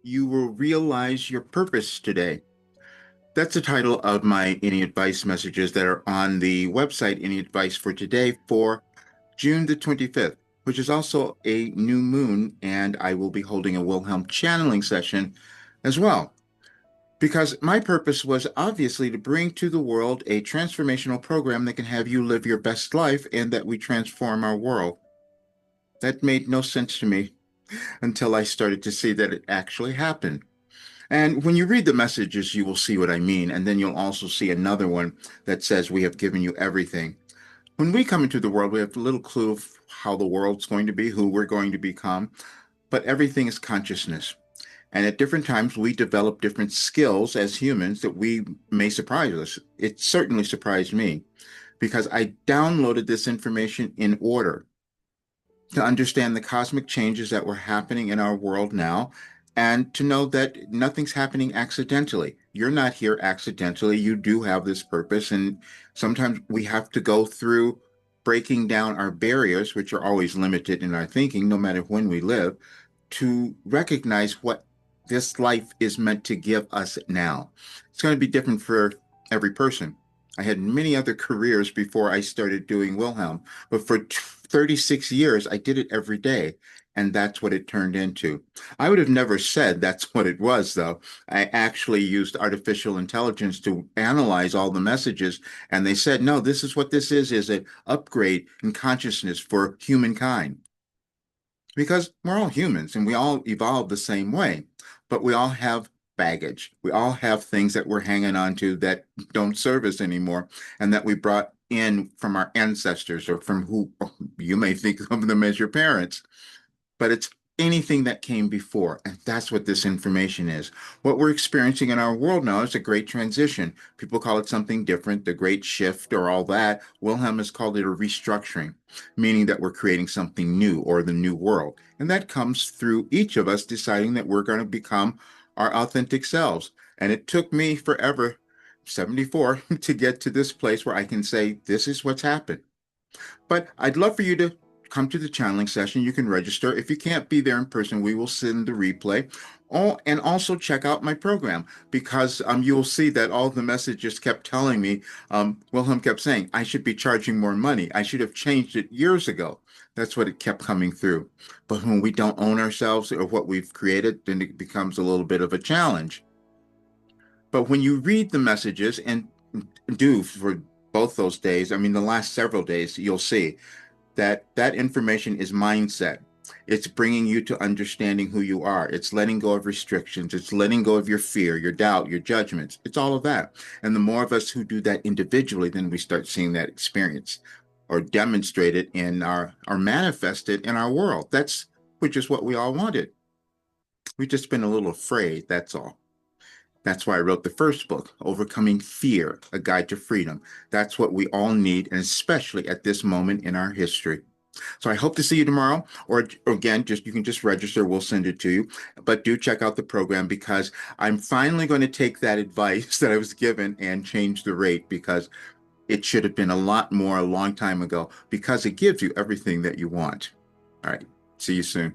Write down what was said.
You will realize your purpose today. That's the title of my Any Advice messages that are on the website, Any Advice for Today, for June the 25th, which is also a new moon, and I will be holding a Wilhelm channeling session as well. Because my purpose was obviously to bring to the world a transformational program that can have you live your best life and that we transform our world. That made no sense to me until I started to see that it actually happened. And when you read the messages, you will see what I mean. And then you'll also see another one that says, "We have given you everything." When we come into the world, we have a little clue of how the world's going to be, who we're going to become, but everything is consciousness. And at different times, we develop different skills as humans that we may surprise us. It certainly surprised me because I downloaded this information in order to understand the cosmic changes that were happening in our world now, and to know that nothing's happening accidentally. You're not here accidentally. You do have this purpose. And sometimes we have to go through breaking down our barriers, which are always limited in our thinking, no matter when we live, to recognize what this life is meant to give us now. It's going to be different for every person. I had many other careers before I started doing Wilhelm, but for 36 years, I did it every day. And that's what it turned into. I would have never said that's what it was, though. I actually used artificial intelligence to analyze all the messages, and they said, no, this is what this is an upgrade in consciousness for humankind. Because we're all humans and we all evolve the same way, but we all have baggage. We all have things that we're hanging on to that don't serve us anymore and that we brought in from our ancestors or from who you may think of them as your parents, but it's anything that came before. And that's what this information is. What we're experiencing in our world now is a great transition. People call it something different, the great shift or all that. Wilhelm has called it a restructuring, meaning that we're creating something new or the new world. And that comes through each of us deciding that we're going to become our authentic selves. And it took me forever, 74, to get to this place where I can say, this is what's happened. But I'd love for you to come to the channeling session. You can register. If you can't be there in person, we will send the replay. Oh, and also check out my program because you will see that all the messages kept telling me, Wilhelm kept saying, I should be charging more money. I should have changed it years ago. That's what it kept coming through. But when we don't own ourselves or what we've created, then it becomes a little bit of a challenge. But when you read the messages and do for both those days, I mean, the last several days, you'll see that that information is mindset. It's bringing you to understanding who you are. It's letting go of restrictions. It's letting go of your fear, your doubt, your judgments. It's all of that. And the more of us who do that individually, then we start seeing that experience or demonstrate it in our or manifest it in our world. That's which is what we all wanted. We've just been a little afraid, that's all. That's why I wrote the first book, Overcoming Fear, A Guide to Freedom. That's what we all need, and especially at this moment in our history. So I hope to see you tomorrow, or again, just you can just register, we'll send it to you. But do check out the program because I'm finally going to take that advice that I was given and change the rate because it should have been a lot more a long time ago because it gives you everything that you want. All right. See you soon.